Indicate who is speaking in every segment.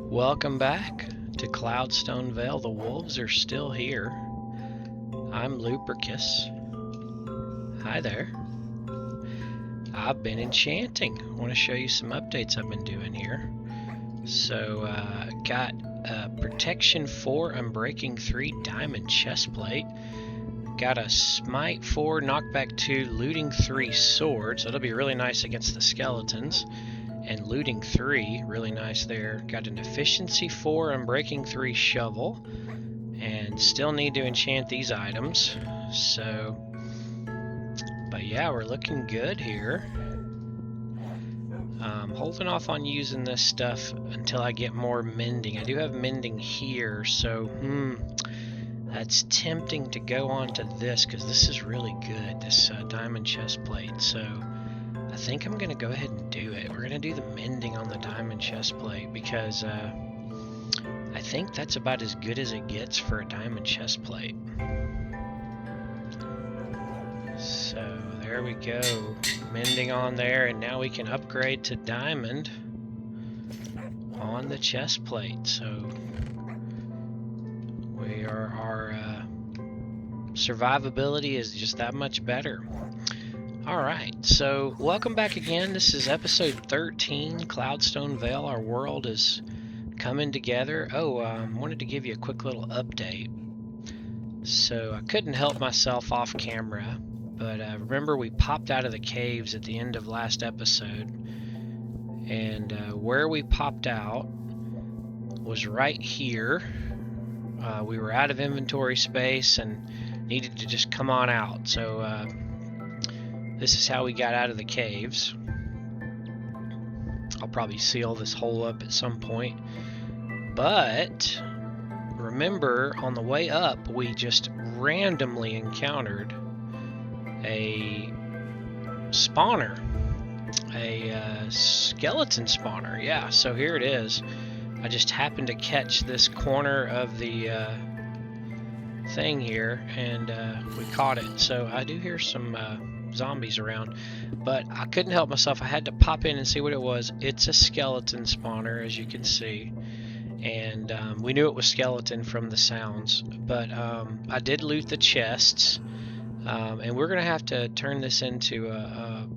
Speaker 1: Welcome back to Cloudstone Vale. The wolves are still here. I'm Lupercus. Hi there. I've been enchanting. I want to show you some updates I've been doing here. So, got Protection 4, Unbreaking 3, Diamond Chestplate. Got a Smite 4, Knockback 2, Looting 3 Sword. So it'll be really nice against the skeletons. And Looting 3, really nice there. Got an Efficiency 4, Unbreaking 3 Shovel. And still need to enchant these items. So, but yeah, we're looking good here. Holding off on using this stuff until I get more mending. I do have mending here, so that's tempting to go on to this because this is really good, this diamond chestplate. So I think I'm going to go ahead and do it. We're going to do the mending on the diamond chestplate because I think that's about as good as it gets for a diamond chestplate. So there we go, mending on there, and now we can upgrade to diamond on the chest plate. So our survivability is just that much better. Alright, so welcome back again. This is episode 13, Cloudstone Vale. Our world is coming together. Wanted to give you a quick little update. So I couldn't help myself off camera. But remember, we popped out of the caves at the end of last episode, and where we popped out was right here. We were out of inventory space and needed to just come on out. So this is how we got out of the caves. I'll probably seal this hole up at some point. But remember, on the way up, we just randomly encountered a spawner, a skeleton spawner. Yeah, so here it is. I just happened to catch this corner of the thing here, and we caught it. So I do hear some zombies around, but I couldn't help myself. I had to pop in and see what it was. It's a skeleton spawner, as you can see, and we knew it was skeleton from the sounds, but I did loot the chests. And we're going to have to turn this into a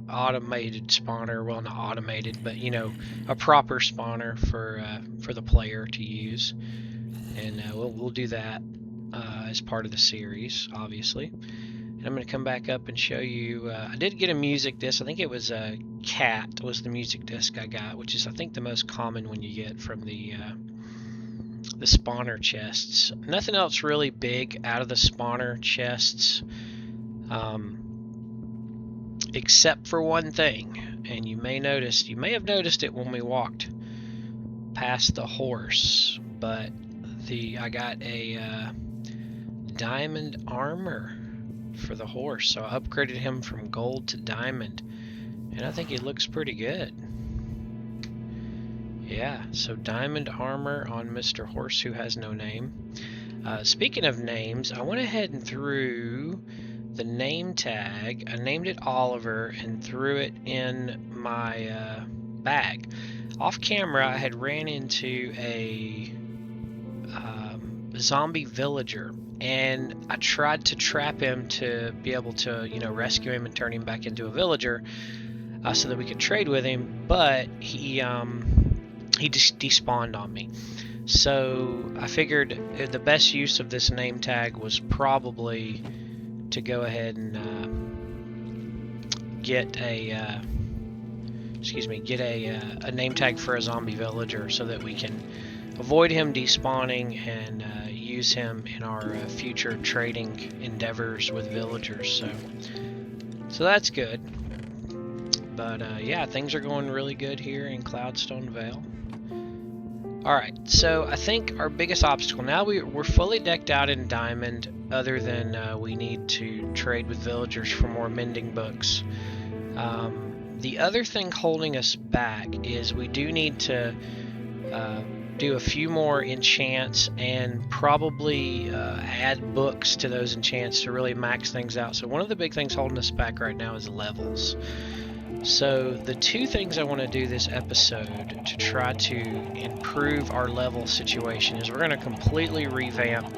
Speaker 1: automated spawner. Well, not automated, but a proper spawner for the player to use. And we'll do that as part of the series, obviously. And I'm going to come back up and show you. I did get a music disc. I think it was a Cat was the music disc I got, which is I think the most common one you get from the spawner chests. Nothing else really big out of the spawner chests, except for one thing, and you may have noticed it when we walked past the horse, but I got a diamond armor for the horse, so I upgraded him from gold to diamond, and I think he looks pretty good. Yeah, so diamond armor on Mr. Horse Who Has No Name. Speaking of names, I went ahead and threw the name tag. I named it Oliver and threw it in my bag. Off camera, I had ran into a zombie villager, and I tried to trap him to be able to, rescue him and turn him back into a villager so that we could trade with him, but he just despawned on me. So I figured the best use of this name tag was probably to go ahead and get a name tag for a zombie villager so that we can avoid him despawning and use him in our future trading endeavors with villagers. So that's good. But yeah, things are going really good here in Cloudstone Vale. Alright, so I think our biggest obstacle, now we're fully decked out in diamond, other than we need to trade with villagers for more mending books. The other thing holding us back is we do need to do a few more enchants and probably add books to those enchants to really max things out. So one of the big things holding us back right now is levels. So the two things I want to do this episode to try to improve our level situation is we're going to completely revamp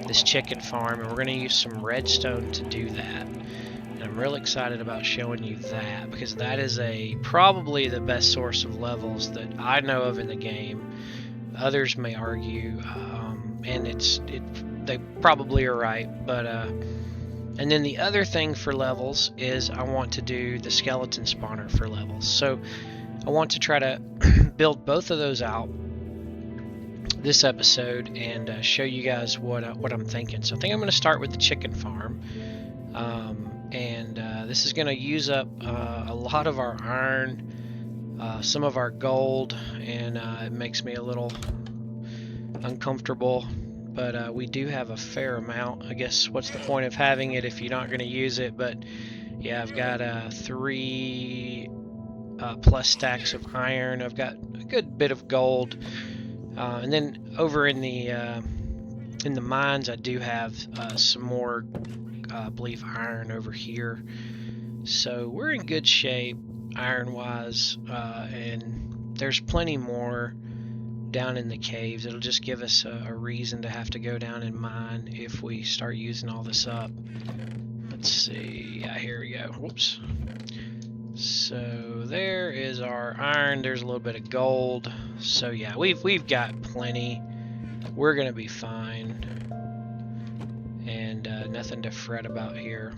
Speaker 1: this chicken farm, and we're going to use some redstone to do that. And I'm real excited about showing you that, because that is probably the best source of levels that I know of in the game. Others may argue, and they probably are right, but and then the other thing for levels is I want to do the skeleton spawner for levels. So I want to try to build both of those out this episode and show you guys what I'm thinking. So I think I'm going to start with the chicken farm, and this is going to use up a lot of our iron, some of our gold, and it makes me a little uncomfortable. But we do have a fair amount. I guess what's the point of having it if you're not going to use it? But yeah, I've got 3 plus stacks of iron. I've got a good bit of gold, and then over in the mines, I do have some more, I believe, iron over here. So we're in good shape iron-wise, and there's plenty more down in the caves. It'll just give us a reason to have to go down and mine if we start using all this up. Let's see. Yeah, here we go. Whoops. So there is our iron. There's a little bit of gold. So yeah, we've got plenty. We're gonna be fine, and nothing to fret about here.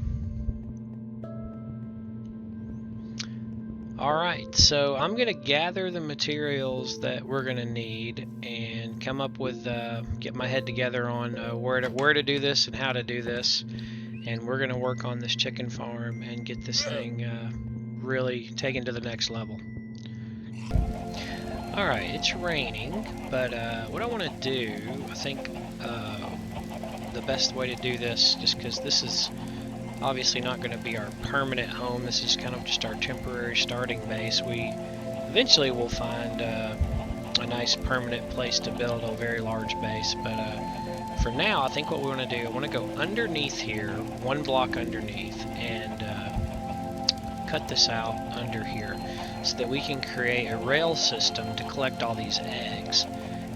Speaker 1: Alright, so I'm going to gather the materials that we're going to need and come up with, get my head together on where to do this and how to do this. And we're going to work on this chicken farm and get this thing really taken to the next level. Alright, it's raining, but what I want to do, I think the best way to do this, just because this is obviously not going to be our permanent home. This is kind of just our temporary starting base. We eventually will find a nice permanent place to build a very large base, but for now I think what we want to do, I want to go underneath here, 1 block underneath, and cut this out under here so that we can create a rail system to collect all these eggs.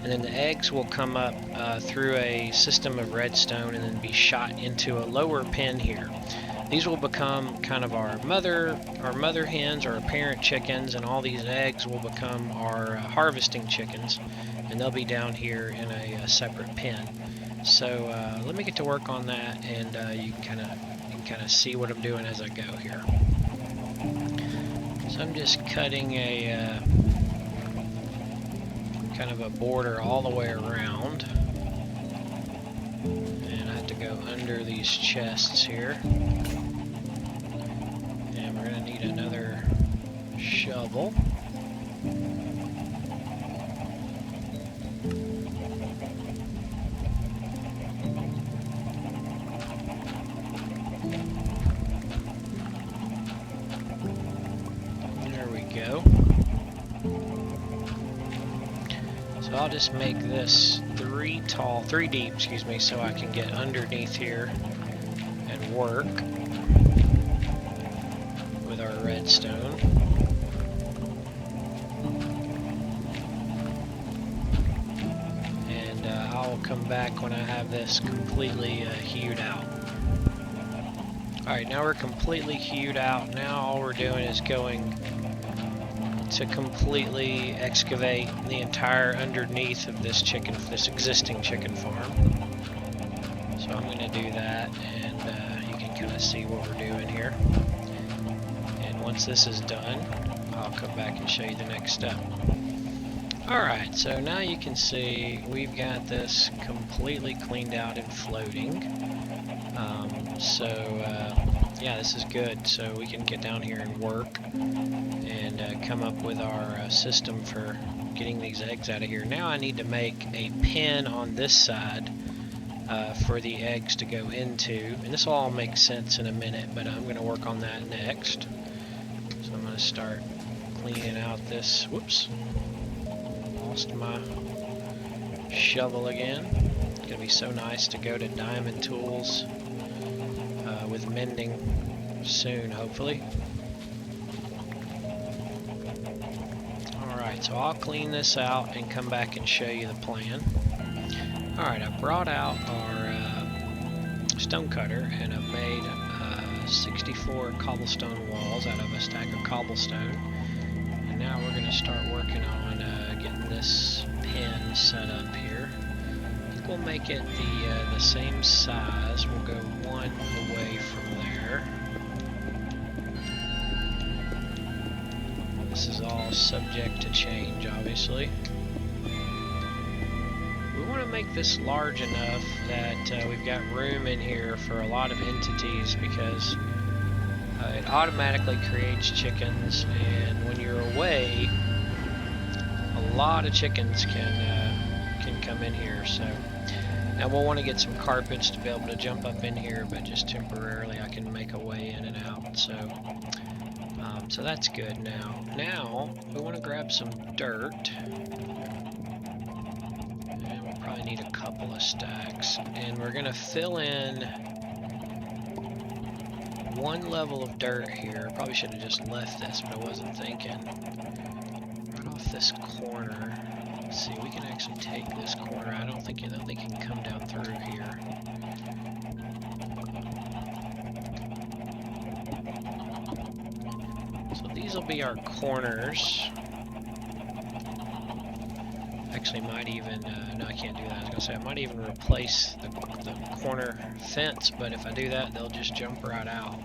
Speaker 1: And then the eggs will come up through a system of redstone and then be shot into a lower pen here. These will become kind of our mother hens, or our parent chickens, and all these eggs will become our harvesting chickens, and they'll be down here in a separate pen. So let me get to work on that, and you can kind of see what I'm doing as I go here. So I'm just cutting a kind of a border all the way around, and I have to go under these chests here, and we're going to need another shovel. There we go. So I'll just make this 3 deep, excuse me, so I can get underneath here and work with our redstone. And I'll come back when I have this completely hewed out. Alright, now we're completely hewed out. Now all we're doing is going to completely excavate the entire underneath of this existing chicken farm. So I'm going to do that, and you can kind of see what we're doing here. And once this is done, I'll come back and show you the next step. Alright, so now you can see we've got this completely cleaned out and floating. Yeah, this is good. So we can get down here and work and come up with our system for getting these eggs out of here. Now I need to make a pen on this side for the eggs to go into, and this will all make sense in a minute, but I'm going to work on that next. So I'm going to start cleaning out this. Whoops, lost my shovel again. It's going to be so nice to go to diamond tools with mending soon, hopefully. Alright, so I'll clean this out and come back and show you the plan. Alright, I brought out our stone cutter and I've made 64 cobblestone walls out of a stack of cobblestone. And now we're going to start working on getting this pen set up here. I think we'll make it the same size. We'll go one away from there. This is all subject to change, obviously. We want to make this large enough that we've got room in here for a lot of entities, because it automatically creates chickens, and when you're away, a lot of chickens can come in here. So now we'll want to get some carpets to be able to jump up in here, but just temporarily I can make a way in and out. So that's good. Now we want to grab some dirt. Probably need a couple of stacks, and we're gonna fill in one level of dirt here. Probably should have just left this, but I wasn't thinking. Right off this corner. Let's see, we can actually take this corner. I don't think they can come down through here. So these will be our corners. Actually, might even, no, I can't do that. I was going to say, I might even replace the corner fence, but if I do that, they'll just jump right out.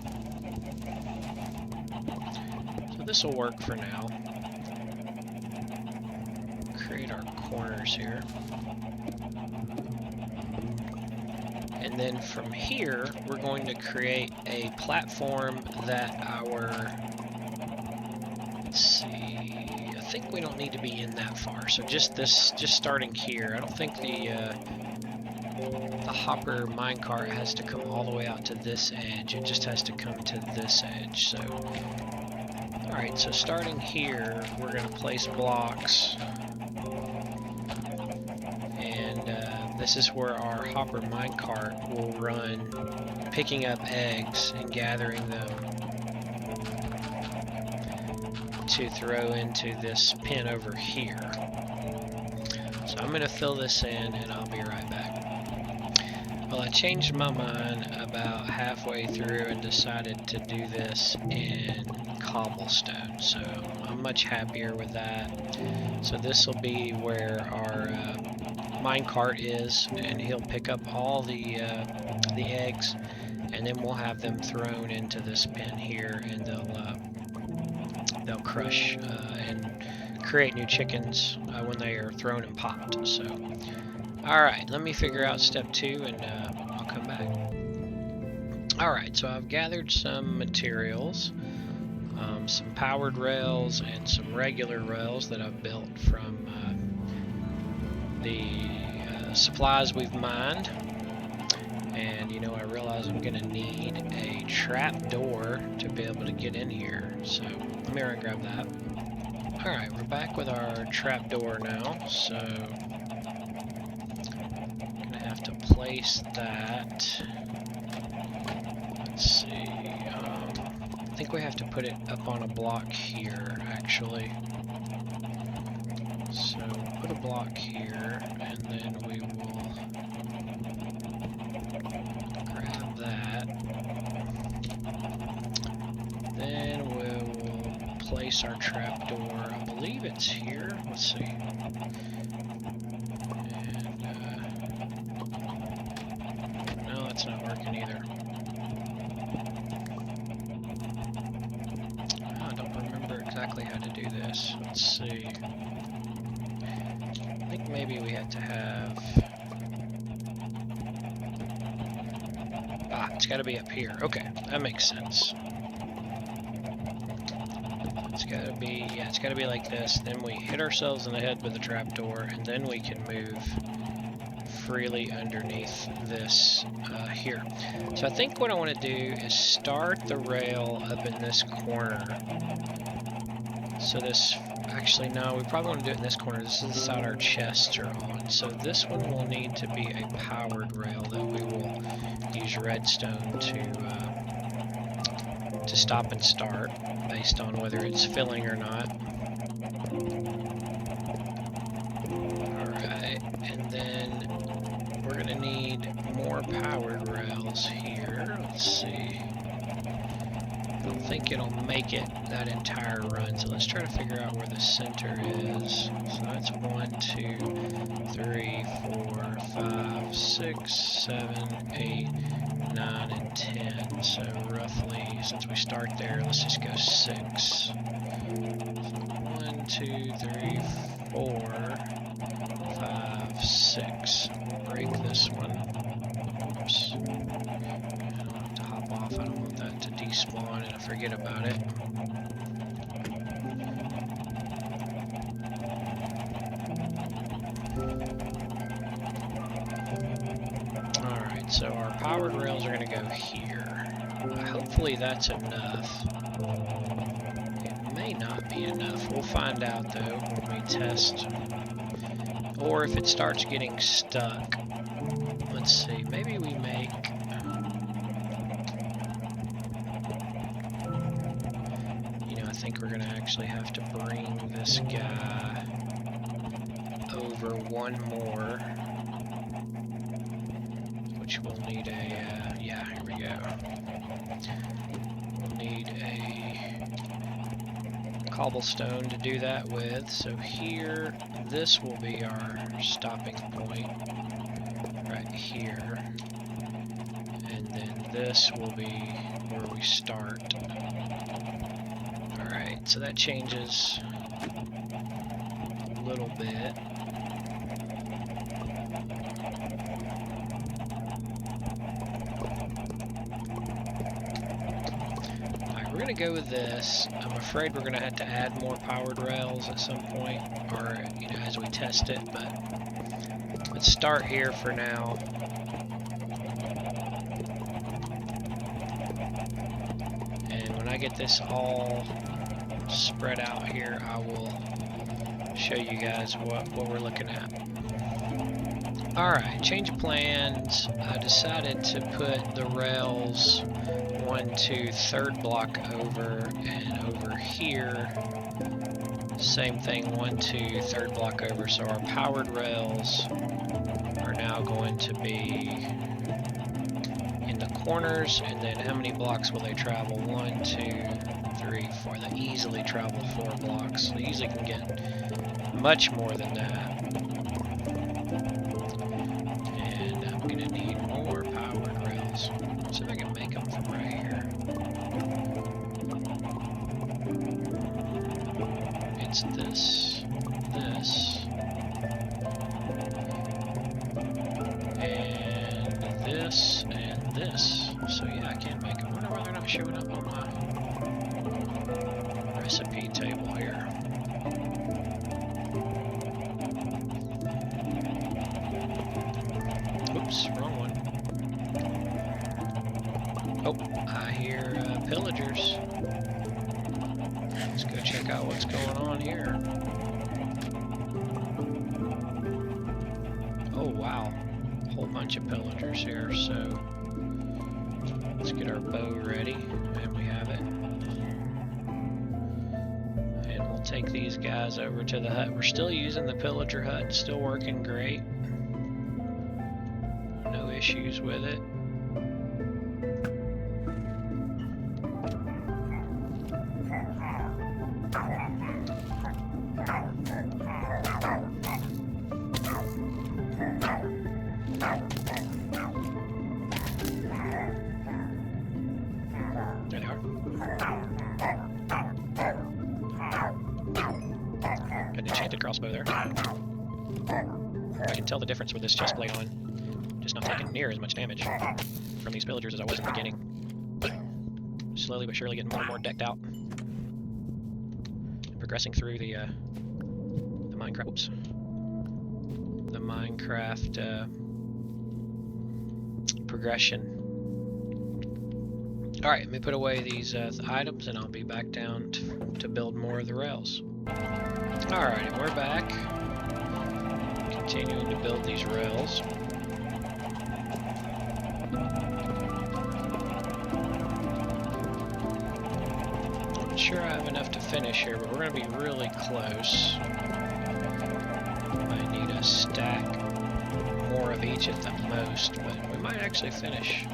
Speaker 1: So this will work for now. Create our corners here. And then from here, we're going to create a platform that our, let's see, I think we don't need to be in that far, so just starting here. I don't think the hopper minecart has to come all the way out to this edge. It just has to come to this edge. So, all right. So starting here, we're going to place blocks, and this is where our hopper minecart will run, picking up eggs and gathering them to throw into this pen over here. So I'm going to fill this in and I'll be right back. Well, I changed my mind about halfway through and decided to do this in cobblestone, so I'm much happier with that. So this will be where our minecart is, and he'll pick up all the eggs, and then we'll have them thrown into this pen here, and they'll crush and create new chickens when they are thrown and popped. So, alright, let me figure out step 2 and I'll come back. Alright, so I've gathered some materials, some powered rails and some regular rails that I've built from the supplies we've mined. And you know, I realize I'm gonna need a trap door to be able to get in here, so let me run and grab that. Alright, we're back with our trap door now, so gonna have to place that. Let's see, I think we have to put it up on a block here, actually. So put a block here, and then we will grab that. Then we'll place our trap door. I believe it's here. Let's see. And no, that's not working either. I don't remember exactly how to do this. Let's see. I think maybe we had to have... it's got to be up here. Okay, that makes sense. It's got to be, yeah, it's got to be like this. Then we hit ourselves in the head with the trapdoor, and then we can move freely underneath this here. So I think what I want to do is start the rail up in this corner. So this, actually no, we probably want to do it in this corner. This is the side our chests are on. So this one will need to be a powered rail that we will use redstone to stop and start based on whether it's filling or not. Alright, and then we're gonna need more powered rails here. Let's see. I don't think it'll make it that entire run, so let's try to figure out where the center is. So that's 1, 2, 3, 4, 5, 6, 7, 8, 9, and 10. So roughly, since we start there, let's just go 6. So 1, 2, 3, 4, 5, 6. We'll break this one. Oops. I don't have to hop off. I don't want that to despawn and I forget about it. Alright, so our powered rails are going to go here. Hopefully that's enough. It may not be enough. We'll find out though when we test. Or if it starts getting stuck. Let's see, maybe we make... You know, I think we're going to actually have to bring this guy over one more. Which we'll need a... yeah, here we go. We'll need a cobblestone to do that with. So here, this will be our stopping point. Right here, and then this will be where we start. Alright, so that changes a little bit. Alright, we're going to go with this. I'm afraid we're going to have to add more powered rails at some point, or, you know, as we test it, but let's start here for now. And when I get this all spread out here, I will show you guys what we're looking at. Alright, change of plans. I decided to put the rails 1, 2, third block over, and over here same thing, 1, 2, third block over. So our powered rails are now going to be in the corners, and then how many blocks will they travel? 1, 2, 3, 4. They easily travel 4 blocks. They easily can get much more than that. And I'm gonna need more powered rails. Let's see if I can make them from right here. It's this, and this. So yeah, I can make them. I wonder why they're not showing up on my recipe table here. Oops, wrong one. Oh, I hear pillagers. Let's go check out what's going on here. Oh wow, a whole bunch of pillagers here, so let's get our bow ready, and we have it. And we'll take these guys over to the hut. We're still using the pillager hut, still working great. No issues with it. There they are. Got an enchanted crossbow there. I can tell the difference with this chest plate on. Just not taking near as much damage from these pillagers as I was in the beginning. Slowly but surely getting more and more decked out. And progressing through the Minecraft. Oops. The Minecraft progression. Alright, let me put away these items and I'll be back down to build more of the rails. Alright, we're back. Continuing to build these rails. I'm not sure I have enough to finish here, but we're going to be really close. Might need a stack more of each at the most, but we might actually finish.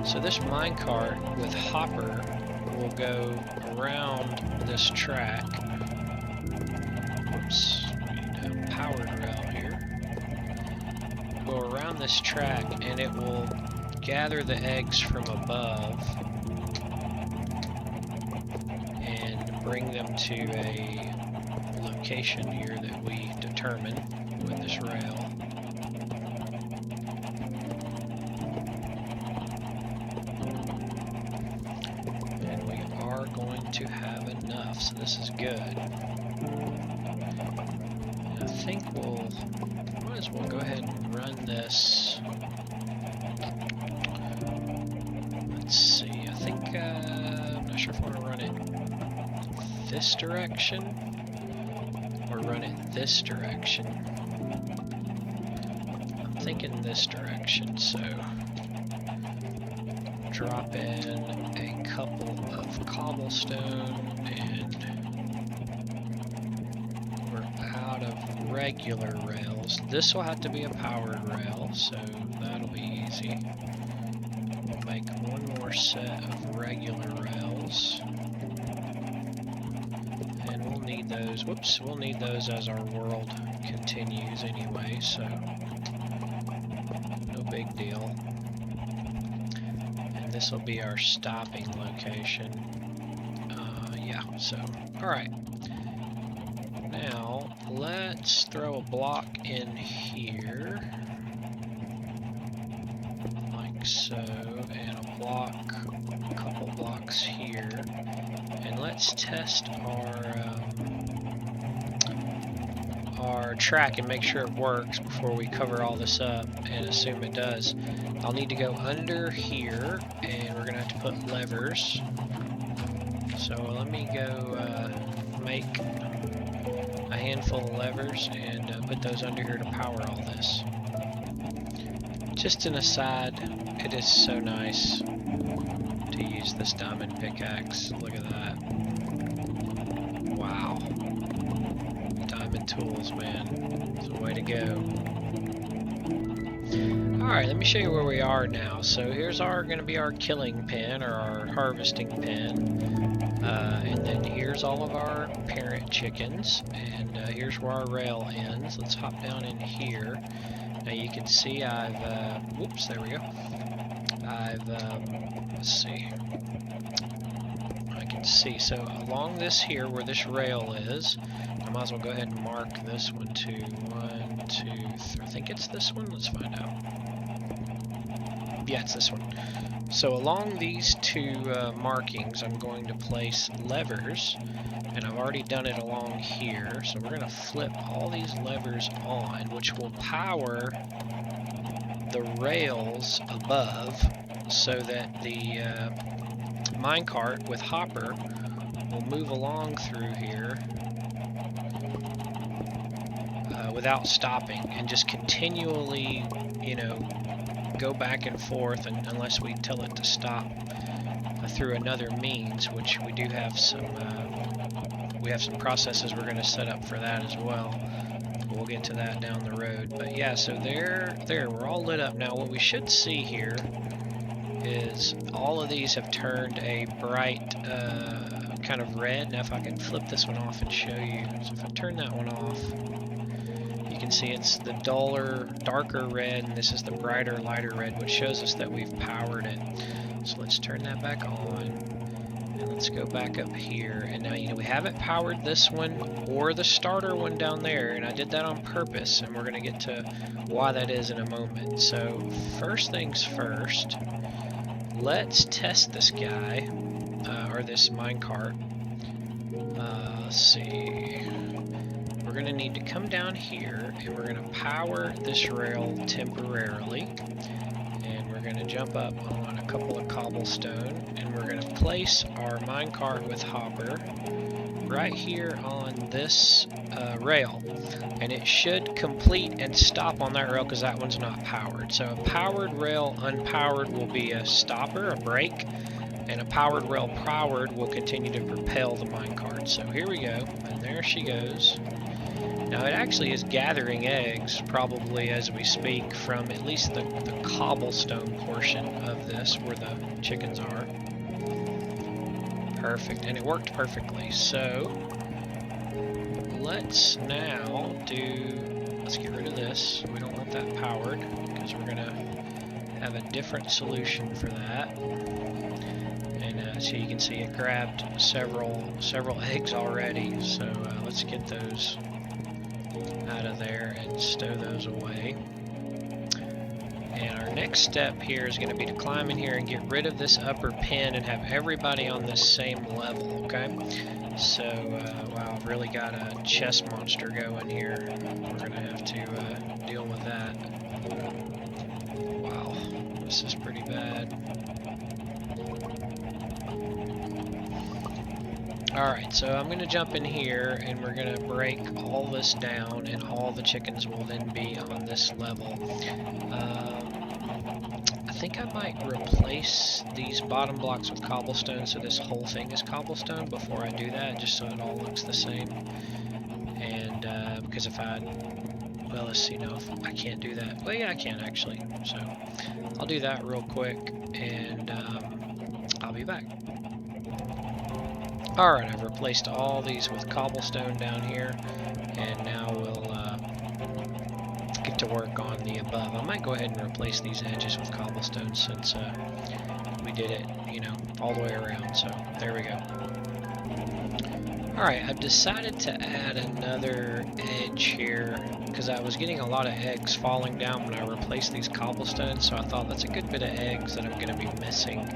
Speaker 1: So this minecart with hopper will go around this track. Whoops, we need a powered rail here. Go around this track and it will gather the eggs from above and bring them to a location here that we determine with this rail. And we are going to have enough, so this is good. And I think we'll might as well go ahead and run this. Let's see, I think I'm not sure if I want to run it this direction or run it this direction. I'm thinking this direction, so drop in a couple of cobblestone and we're out of regular rails. This will have to be a powered rail, so that'll be easy. We'll make one more set of regular rails. And we'll need those, whoops, we'll need those as our world continues anyway, so no big deal. And this will be our stopping location. Yeah, so, alright. Now, let's throw a block in here. Like so, and a block, a couple blocks here. And let's test our track and make sure it works before we cover all this up and assume it does. I'll need to go under here and we're gonna have to put levers. So let me go make a handful of levers and put those under here to power all this. Just an aside, it is so nice to use this diamond pickaxe. Look at that. Wow. Diamond tools, man. It's a way to go. Alright, let me show you where we are now. So here's gonna be our killing pen, or our harvesting pen. And then here's all of our parent chickens. And here's where our rail ends. Let's hop down in here. Now you can see I've, whoops, there we go. I've, let's see. I can see, so along this here where this rail is, I might as well go ahead and mark this one too. 1, 2, 3, I think it's this one, let's find out. Yeah, it's this one. So along these two markings, I'm going to place levers, and I've already done it along here. So we're going to flip all these levers on, which will power the rails above, so that the minecart with hopper will move along through here without stopping, and just continually, you know, go back and forth unless we tell it to stop through another means, which we do have some processes we're going to set up for that as well. We'll get to that down the road. But yeah, so there we're all lit up now. What we should see here is all of these have turned a bright kind of red. Now if I can flip this one off and show you, so if I turn that one off, you can see it's the darker red, and this is the brighter, lighter red, which shows us that we've powered it. So let's turn that back on, and let's go back up here. And now, you know, we haven't powered this one or the starter one down there, and I did that on purpose, and we're going to get to why that is in a moment. So first things first, let's test this guy, or this minecart. Let's see. We're going to need to come down here, and we're going to power this rail temporarily, and we're going to jump up on a couple of cobblestone, and we're going to place our minecart with hopper right here on this rail, and it should complete and stop on that rail because that one's not powered. So a powered rail unpowered will be a stopper, a brake, and a powered rail powered will continue to propel the minecart. So here we go, and there she goes. Now it actually is gathering eggs, probably as we speak, from at least the cobblestone portion of this, where the chickens are. Perfect, and it worked perfectly. So let's now let's get rid of this. We don't want that powered, because we're gonna have a different solution for that. And so you can see it grabbed several eggs already. So let's get those out of there and stow those away. And our next step here is going to be to climb in here and get rid of this upper pin and have everybody on this same level, okay? So, wow, I've really got a chest monster going here. We're going to have to deal with that. Wow, this is pretty bad. Alright, so I'm going to jump in here and we're going to break all this down, and all the chickens will then be on this level. I think I might replace these bottom blocks with cobblestone so this whole thing is cobblestone before I do that, just so it all looks the same. And because well, let's see now if I can't do that. Well, yeah, I can actually. So I'll do that real quick, and I'll be back. Alright, I've replaced all these with cobblestone down here, and now we'll get to work on the above. I might go ahead and replace these edges with cobblestone since we did it, you know, all the way around, so there we go. Alright, I've decided to add another edge here, because I was getting a lot of eggs falling down when I replaced these cobblestones, so I thought that's a good bit of eggs that I'm going to be missing.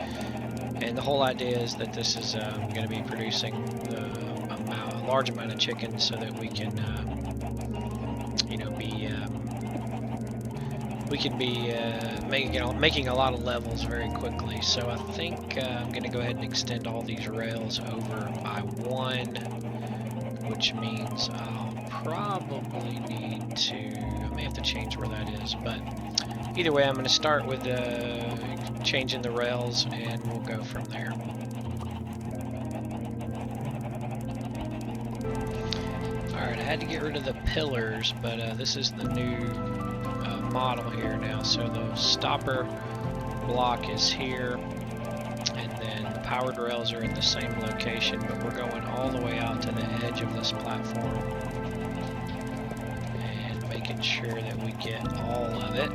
Speaker 1: And the whole idea is that this is going to be producing a large amount of chickens so that we can, you know, making a lot of levels very quickly. So I think I'm going to go ahead and extend all these rails over by one, which means I'll probably need to, I may have to change where that is, but either way, I'm going to start with changing the rails, and we'll go from there. Alright, I had to get rid of the pillars, but this is the new model here now. So the stopper block is here, and then the powered rails are in the same location, but we're going all the way out to the edge of this platform and making sure that we get all of it.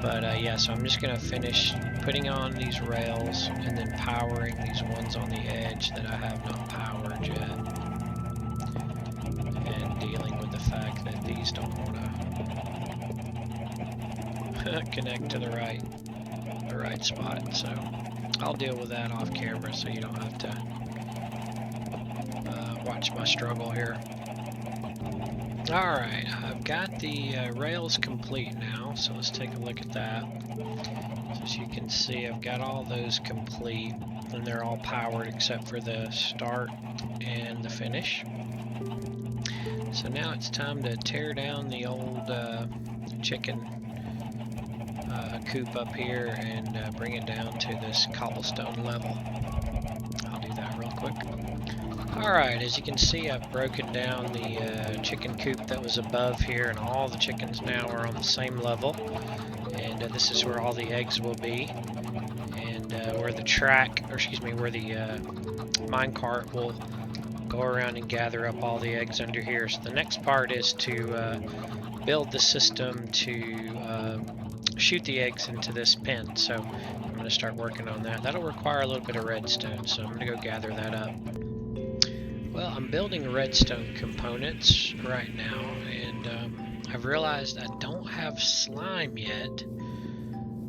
Speaker 1: But yeah, so I'm just going to finish putting on these rails and then powering these ones on the edge that I have not powered yet. And dealing with the fact that these don't want to connect to the right spot. So I'll deal with that off camera so you don't have to watch my struggle here. Alright, I've got the rails complete now, so let's take a look at that. So as you can see, I've got all those complete, and they're all powered except for the start and the finish. So now it's time to tear down the old chicken coop up here and bring it down to this cobblestone level. I'll do that real quick. Alright, as you can see, I've broken down the chicken coop that was above here, and all the chickens now are on the same level. And this is where all the eggs will be, and where the minecart will go around and gather up all the eggs under here. So the next part is to build the system to shoot the eggs into this pen. So I'm going to start working on that. That'll require a little bit of redstone, so I'm going to go gather that up. Well, I'm building redstone components right now, and I've realized I don't have slime yet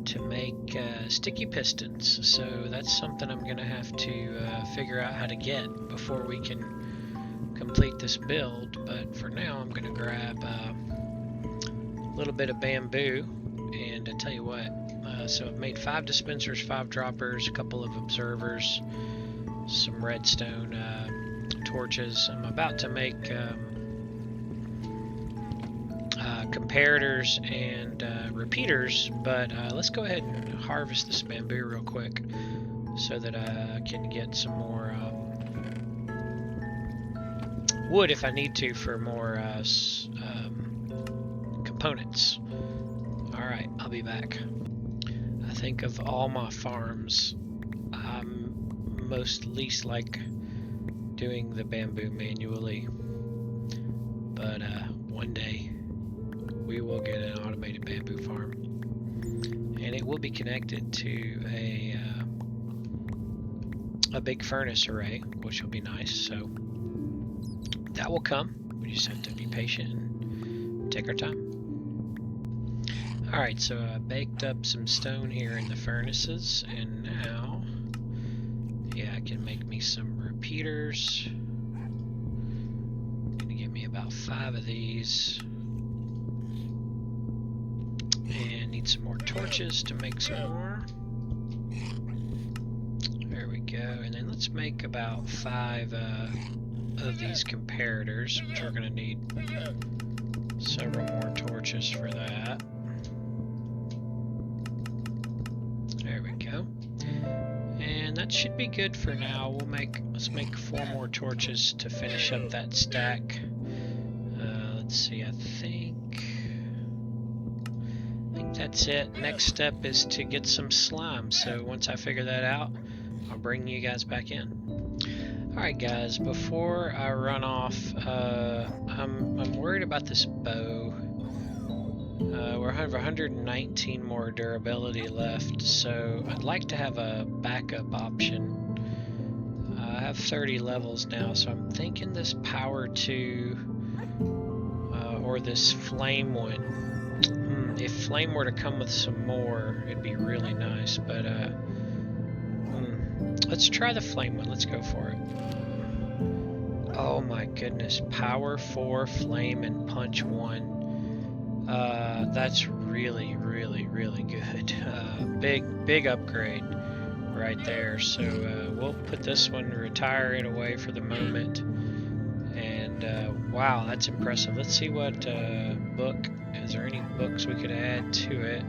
Speaker 1: to make sticky pistons, so that's something I'm going to have to figure out how to get before we can complete this build. But for now, I'm going to grab a little bit of bamboo, and I tell you what, so I've made 5 dispensers, 5 droppers, a couple of observers, some redstone comparators and repeaters, but let's go ahead and harvest this bamboo real quick so that I can get some more wood if I need to for more components. Alright, I'll be back. I think of all my farms, I'm most least like doing the bamboo manually, but one day we will get an automated bamboo farm, and it will be connected to a big furnace array, which will be nice. So that will come. We just have to be patient and take our time. Alright, so I baked up some stone here in the furnaces, and now, yeah, I can make me some repeaters. Gonna give me about 5 of these. And need some more torches to make some more. There we go. And then let's make about 5 of these comparators, which we're gonna need several more torches for that. There we go. And that should be good for now. Let's make 4 more torches to finish up that stack. Let's see, I think that's it. Next step is to get some slime. So once I figure that out, I'll bring you guys back in. Alright guys, before I run off, I'm worried about this bow. We have 119 more durability left, so I'd like to have a backup option. I have 30 levels now, so I'm thinking this power 2 or this flame one. If flame were to come with some more, it'd be really nice, but let's try the flame one. Let's go for it. Oh my goodness, power 4, flame, and punch 1. That's really good. Big upgrade right there. So we'll put this one, retire it away for the moment. And wow, that's impressive. Let's see what book. Is there any books we could add to it?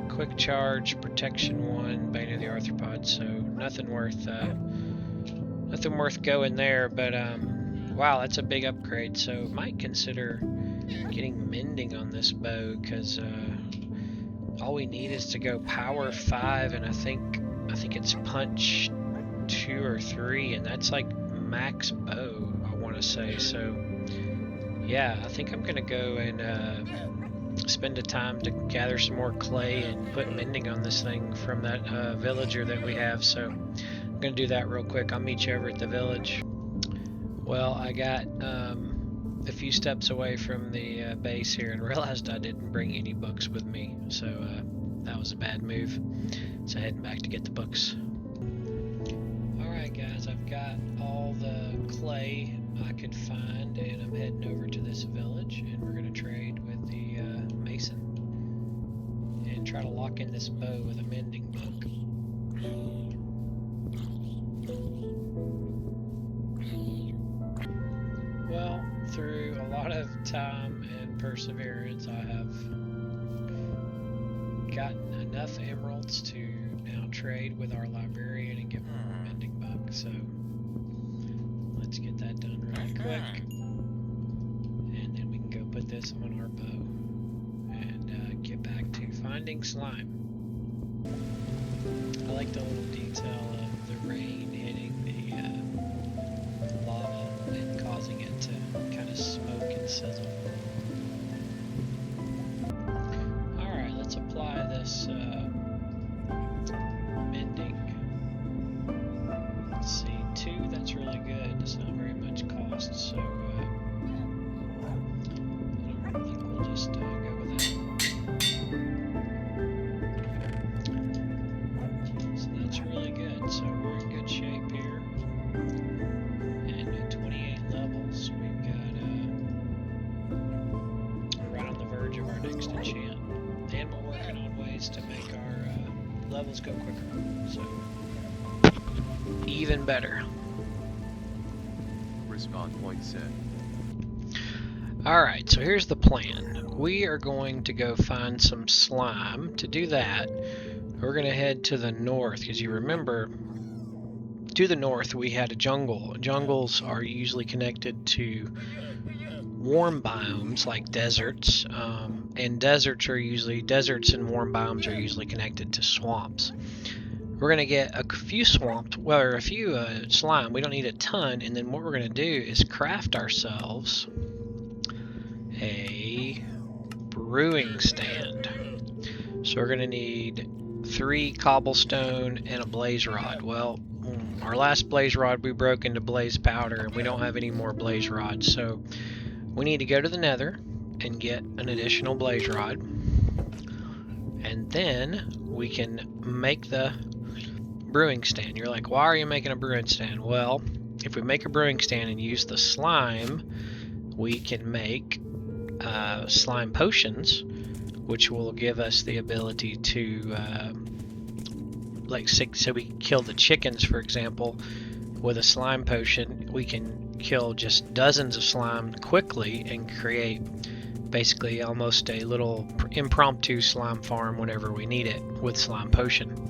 Speaker 1: Quick charge, protection 1, Bane of the Arthropod. So nothing worth going there. But wow, that's a big upgrade. So might consider getting mending on this bow, because all we need is to go power 5, and I think it's punch 2 or 3, and that's like max bow, I want to say. So yeah, I think I'm gonna go and spend the time to gather some more clay and put mending on this thing from that villager that we have. So I'm gonna do that real quick. I'll meet you over at the village. Well, I got a few steps away from the base here and realized I didn't bring any books with me, so that was a bad move. So heading back to get the books. Alright guys, I've got all the clay I could find, and I'm heading over to this village, and we're going to trade with the mason and try to lock in this bow with a mending book. Well, through a lot of time and perseverance, I have gotten enough emeralds to now trade with our librarian and get more mending book. So let's get that done really quick, and then we can go put this on our bow and get back to finding slime. I like the little detail of the rain hitting the lava and causing it to kind of smoke and sizzle. Alright, let's apply this mending. Let's see, 2, that's really good. It's not very much cost, so I don't think we'll just go with that. So that's really good. So we're in good shape here. And at 28 levels, we've got right on the verge of our next enchant. And we're working on ways to make our levels go quicker. So even better.
Speaker 2: Respawn point set.
Speaker 1: Alright, so here's the plan. We are going to go find some slime. To do that, we're going to head to the north, because you remember, to the north we had a jungle. Jungles are usually connected to warm biomes like deserts, and deserts and warm biomes are usually connected to swamps. We're going to get a few slime. We don't need a ton, and then what we're going to do is craft ourselves a brewing stand. So we're going to need 3 cobblestone and a blaze rod. Well, our last blaze rod we broke into blaze powder, and we don't have any more blaze rods, so we need to go to the nether and get an additional blaze rod, and then we can make the brewing stand. You're like, why are you making a brewing stand? Well, if we make a brewing stand and use the slime, we can make slime potions, which will give us the ability to so we kill the chickens, for example. With a slime potion, we can kill just dozens of slime quickly and create basically almost a little impromptu slime farm whenever we need it with slime potion.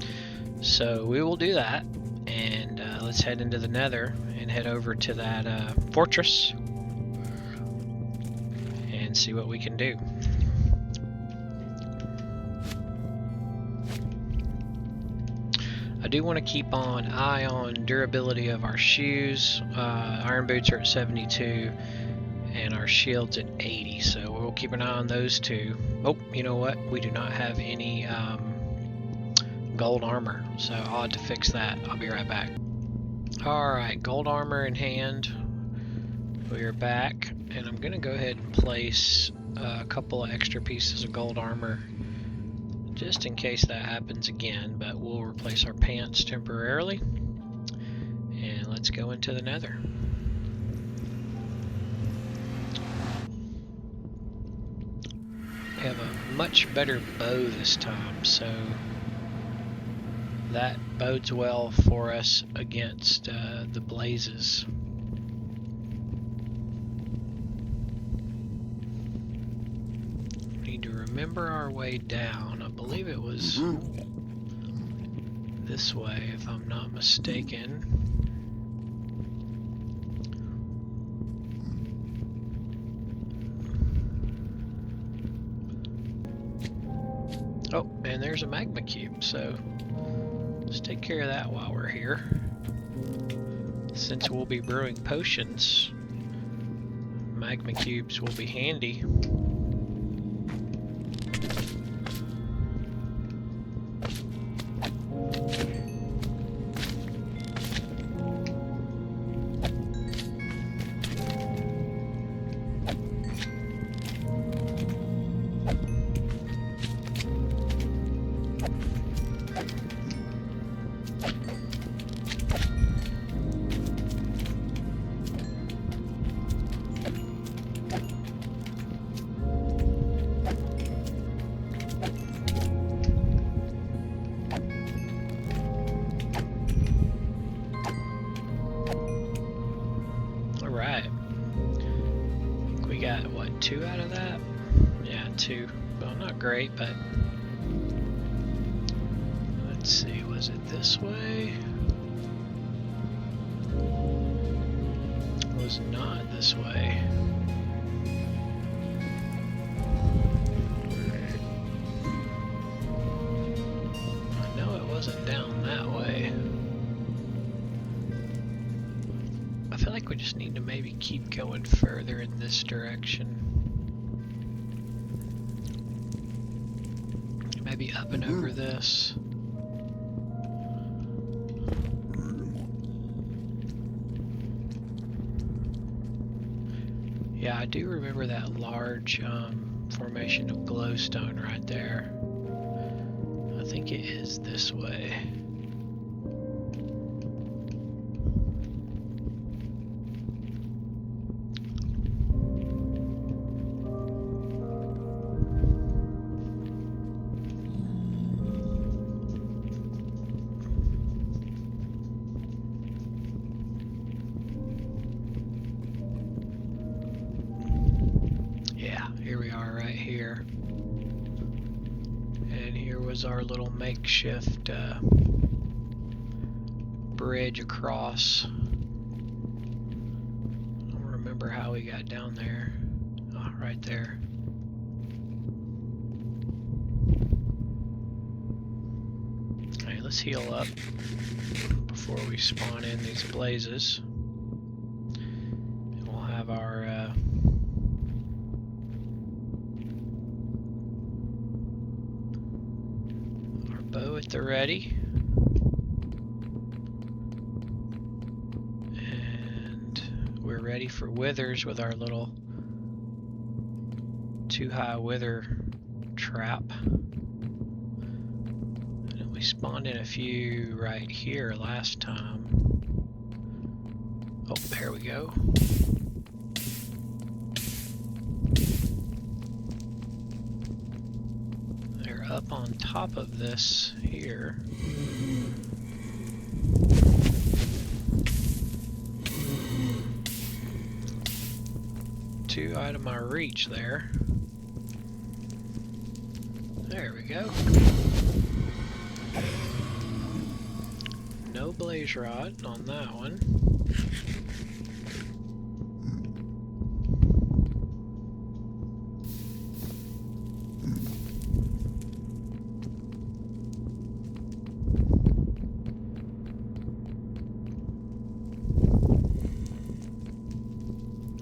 Speaker 1: So we will do that, and let's head into the nether and head over to that fortress and see what we can do. I do want to keep an eye on durability of our shoes. Iron boots are at 72 and our shield's at 80, so we'll keep an eye on those two. Oh, you know what? We do not have any gold armor, so I'll have to fix that. I'll be right back. Alright, gold armor in hand. We are back, and I'm gonna go ahead and place a couple of extra pieces of gold armor just in case that happens again, but we'll replace our pants temporarily, and let's go into the nether. We have a much better bow this time, so that bodes well for us against the blazes. We need to remember our way down. I believe it was this way, if I'm not mistaken. Oh, and there's a magma cube, so let's take care of that while we're here. Since we'll be brewing potions, magma cubes will be handy. Alright. I think we got, what, 2 out of that? Yeah, 2. Well, not great, but let's see, was it this way? It was not this way. I know it wasn't down that way. I feel like we just need to maybe keep going further in this direction. Maybe up and over this. Yeah, I do remember that large formation of glowstone right there. I think it is this way. was our little makeshift bridge across. I don't remember how we got down there. Oh, right there. Alright, let's heal up before we spawn in these blazes. And we'll have our bow at the ready. And we're ready for withers with our little too high wither trap. And we spawned in a few right here last time. Oh, there we go. They're up on top of this here. Two out of my reach there. There we go. No blaze rod on that one.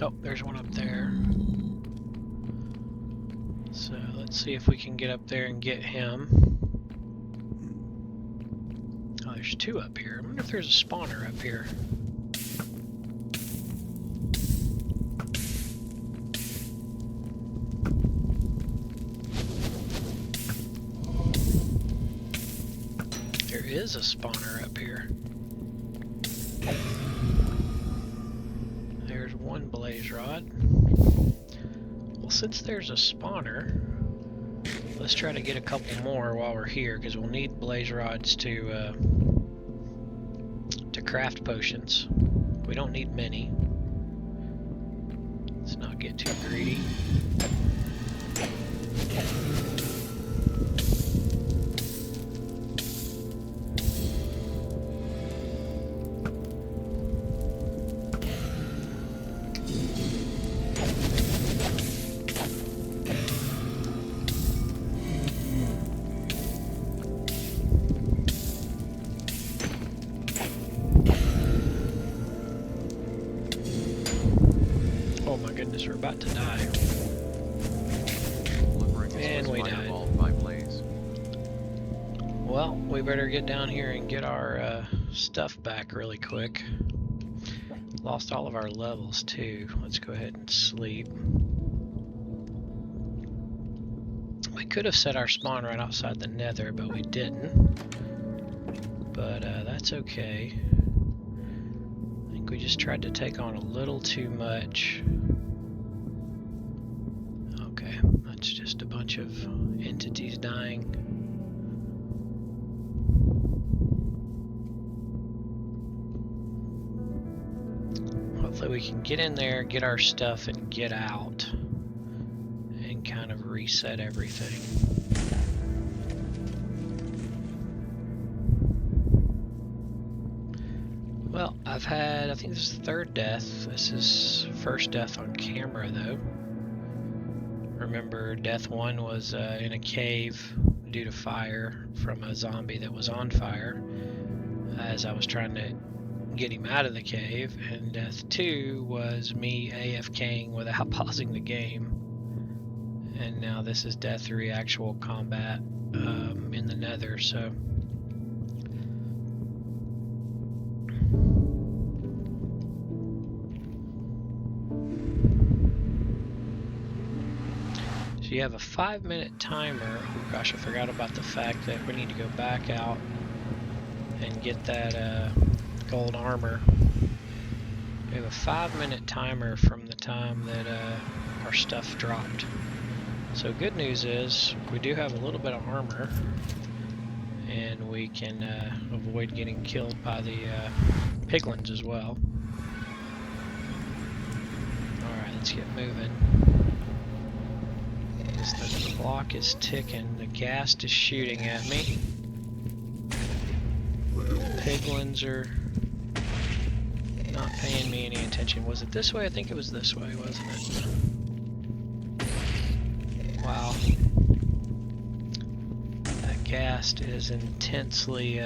Speaker 1: Oh, there's one up there. So let's see if we can get up there and get him. Oh, there's two up here. I wonder if there's a spawner up here. There is a spawner up here. There's one blaze rod. Well, since there's a spawner, let's try to get a couple more while we're here, because we'll need blaze rods to craft potions. We don't need many. Let's not get too greedy. Oh my goodness, we're about to die. And we died. Well, we better get down here and get our stuff back really quick. Lost all of our levels too. Let's go ahead and sleep. We could have set our spawn right outside the nether, but we didn't. But that's okay. I think we just tried to take on a little too much. Okay, that's just a bunch of entities dying. Hopefully we can get in there, get our stuff, and get out. And kind of reset everything. Well, I've had, I think this is the third death. This is first death on camera though. Remember, death one was in a cave due to fire from a zombie that was on fire as I was trying to get him out of the cave, and death two was me AFKing without pausing the game. And now this is death three, actual combat in the nether, so you have a 5-minute timer. Oh gosh, I forgot about the fact that we need to go back out and get that gold armor. We have a 5-minute timer from the time that our stuff dropped. So good news is we do have a little bit of armor, and we can avoid getting killed by the piglins as well. Alright, let's get moving. Jesus, the clock is ticking. The ghast is shooting at me. Piglins are not paying me any attention. Was it this way? I think it was this way, wasn't it? Wow. That ghast is intensely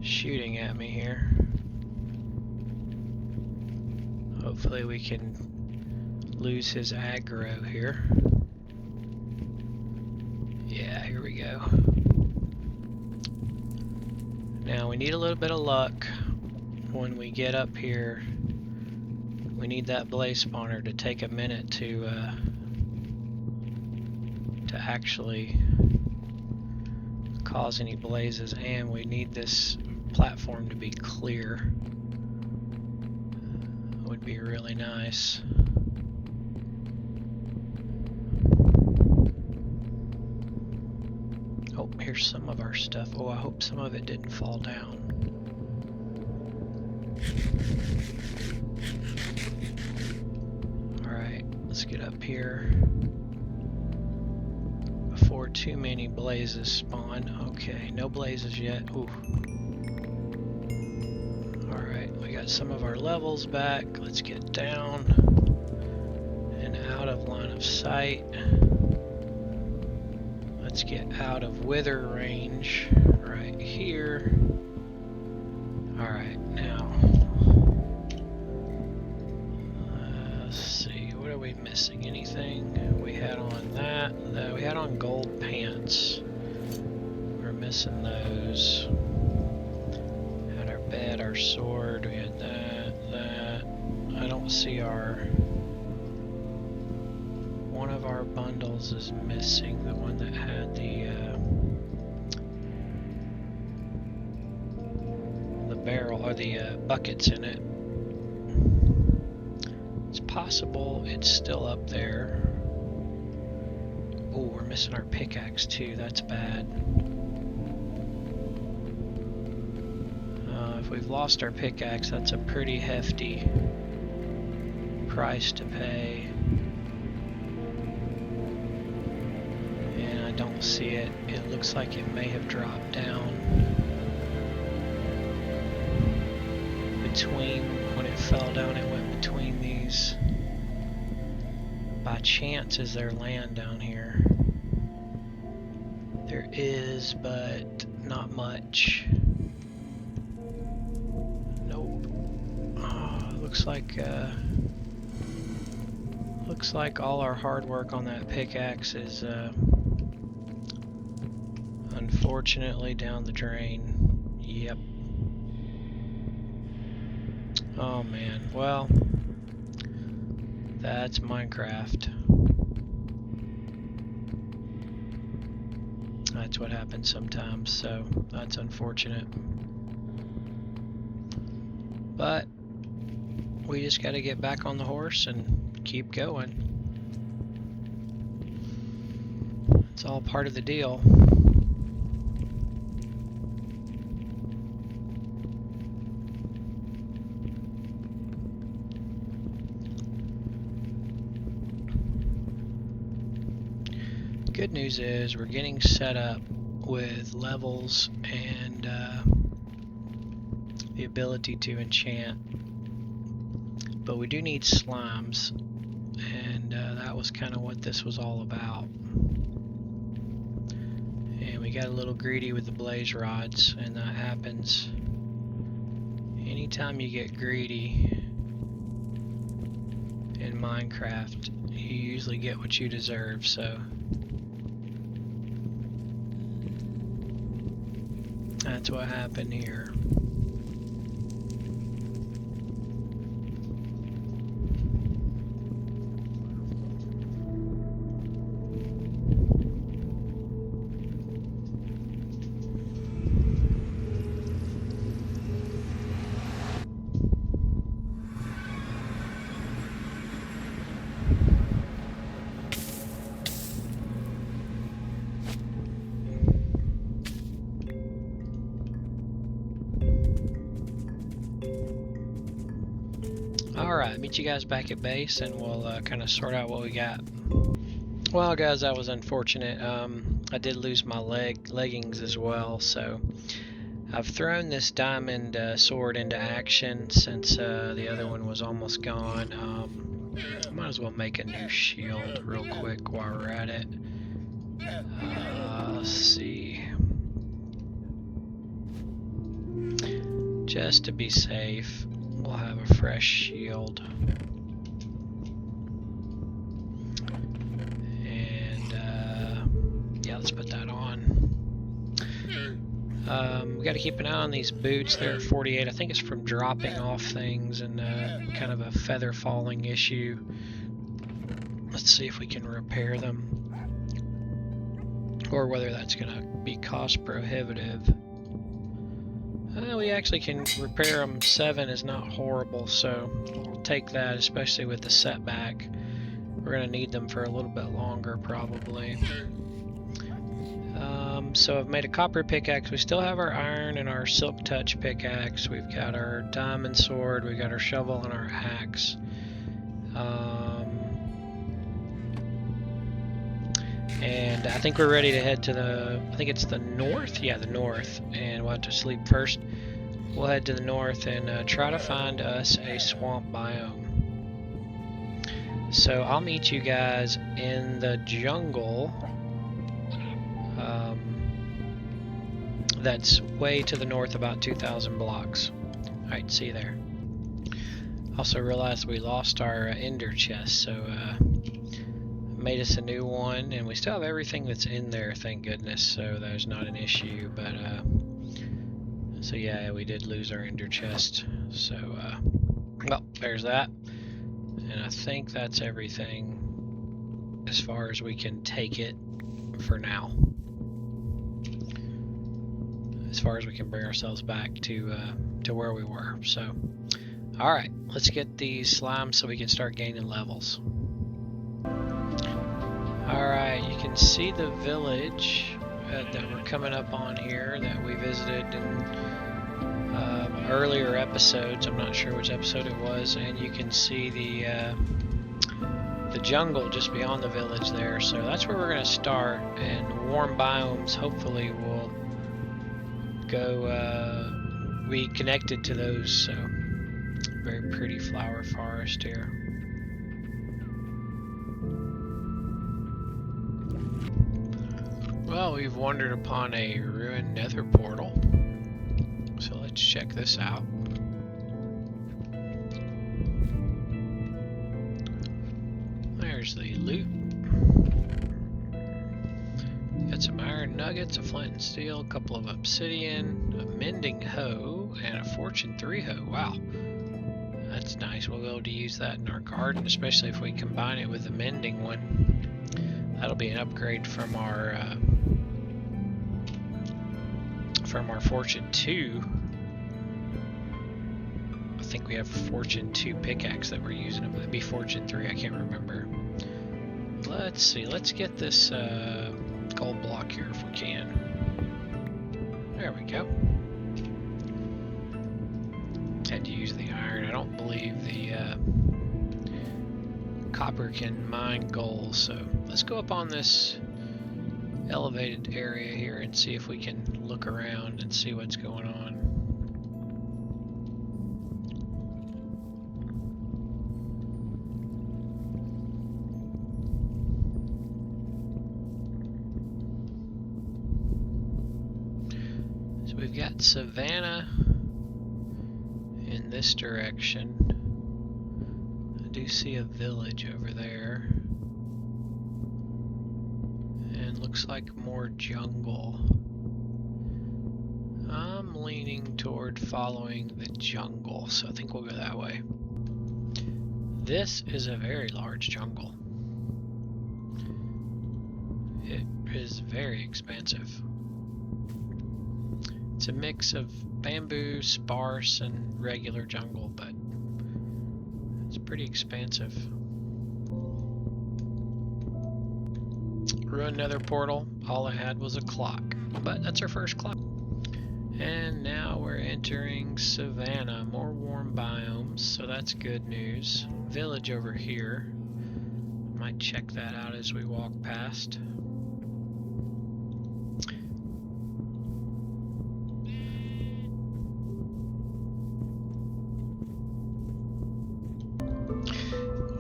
Speaker 1: shooting at me here. Hopefully we can lose his aggro here. Yeah, here we go. Now we need a little bit of luck when we get up here. We need that blaze spawner to take a minute to actually cause any blazes, and we need this platform to be clear. Would be really nice. Oh, here's some of our stuff. Oh, I hope some of it didn't fall down. Alright, let's get up here before too many blazes spawn. Okay, no blazes yet. Ooh. Alright, we got some of our levels back. Let's get down and out of line of sight. Let's get out of wither range right here. Alright, now let's see, what are we missing? Anything? We had on that. No, we had on gold pants. We're missing those. Had our bed, our sword, we had that. I don't see our... One of our bundles is missing, the one that had the barrel or the buckets in it. It's possible it's still up there. Oh, we're missing our pickaxe too. That's bad. If we've lost our pickaxe, that's a pretty hefty price to pay. And I don't see it. It looks like it may have dropped down between, when it fell down, it went between these. By chance, is there land down here? There is, but not much. Nope. Oh, looks like all our hard work on that pickaxe is unfortunately down the drain. Yep. Oh man, well, that's Minecraft. That's what happens sometimes, so that's unfortunate. But we just got to get back on the horse and keep going. It's all part of the deal. Good news is we're getting set up with levels and the ability to enchant, but we do need slimes, and that was kind of what this was all about. And we got a little greedy with the blaze rods, and that happens anytime you get greedy in Minecraft. You usually get what you deserve, so that's what happened here. Alright, meet you guys back at base and we'll kind of sort out what we got. Well, guys, that was unfortunate. I did lose my leggings as well, so I've thrown this diamond sword into action since the other one was almost gone. Might as well make a new shield real quick while we're at it. Let's see. Just to be safe, we'll have a fresh shield. And yeah, let's put that on. We got to keep an eye on these boots. They're at 48. I think it's from dropping off things and kind of a feather falling issue. Let's see if we can repair them, or whether that's going to be cost prohibitive. We actually can repair them. 7 is not horrible, so we'll take that, especially with the setback. We're going to need them for a little bit longer, probably. So I've made a copper pickaxe. We still have our iron and our silk touch pickaxe. We've got our diamond sword. We've got our shovel and our axe. And I think we're ready to head to the, I think it's the north? Yeah, the north. And we'll have to sleep first. We'll head to the north and try to find us a swamp biome. So I'll meet you guys in the jungle. That's way to the north, about 2,000 blocks. Alright, see you there. Also realized we lost our ender chest, so made us a new one, and we still have everything that's in there, thank goodness, so there's not an issue. But so yeah, we did lose our ender chest, so well, there's that. And I think that's everything as far as we can take it for now, as far as we can bring ourselves back to where we were. So alright, let's get these slimes so we can start gaining levels. Alright, you can see the village that we're coming up on here that we visited in earlier episodes. I'm not sure which episode it was, and you can see the jungle just beyond the village there. So that's where we're going to start, and warm biomes hopefully will go be connected to those. So very pretty flower forest here. Well, we've wandered upon a ruined nether portal, so let's check this out. There's the loot. Got some iron nuggets, a flint and steel, a couple of obsidian, a mending hoe, and a fortune 3 hoe. Wow, that's nice. We'll be able to use that in our garden, especially if we combine it with the mending one. That'll be an upgrade from our fortune 2. I think we have fortune 2 pickaxe that we're using. It would be fortune 3. I can't remember. Let's see. Let's get this gold block here if we can. There we go. Had to use the iron. I don't believe the copper can mine gold, so let's go up on this elevated area here and see if we can look around and see what's going on. So we've got Savannah in this direction. I do see a village over there. And looks like more jungle. I'm leaning toward following the jungle, so I think we'll go that way. This is a very large jungle. It is very expansive. It's a mix of bamboo, sparse, and regular jungle, but it's pretty expansive. Ruined nether portal. All I had was a clock, but that's our first clock. And now we're entering Savannah. More warm biomes, so that's good news. Village over here. Might check that out as we walk past.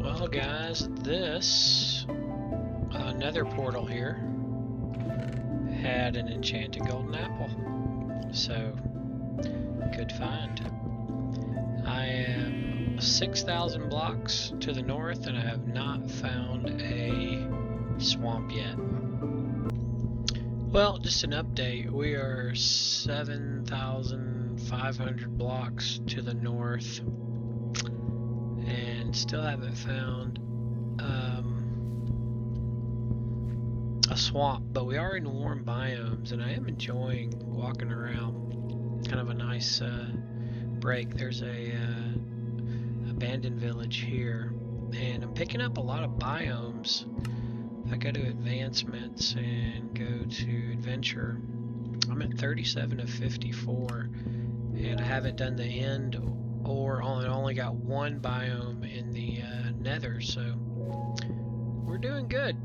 Speaker 1: Well, guys, this nether portal here had an enchanted golden apple, so good find. I am 6,000 blocks to the north, and I have not found a swamp yet. Well, just an update. We are 7,500 blocks to the north, and still haven't found a swamp, but we are in warm biomes, and I am enjoying walking around. Kind of a nice break. There's a abandoned village here, and I'm picking up a lot of biomes. If I go to advancements and go to adventure, I'm at 37 of 54, and I haven't done the end, or only got one biome in the nether, so we're doing good.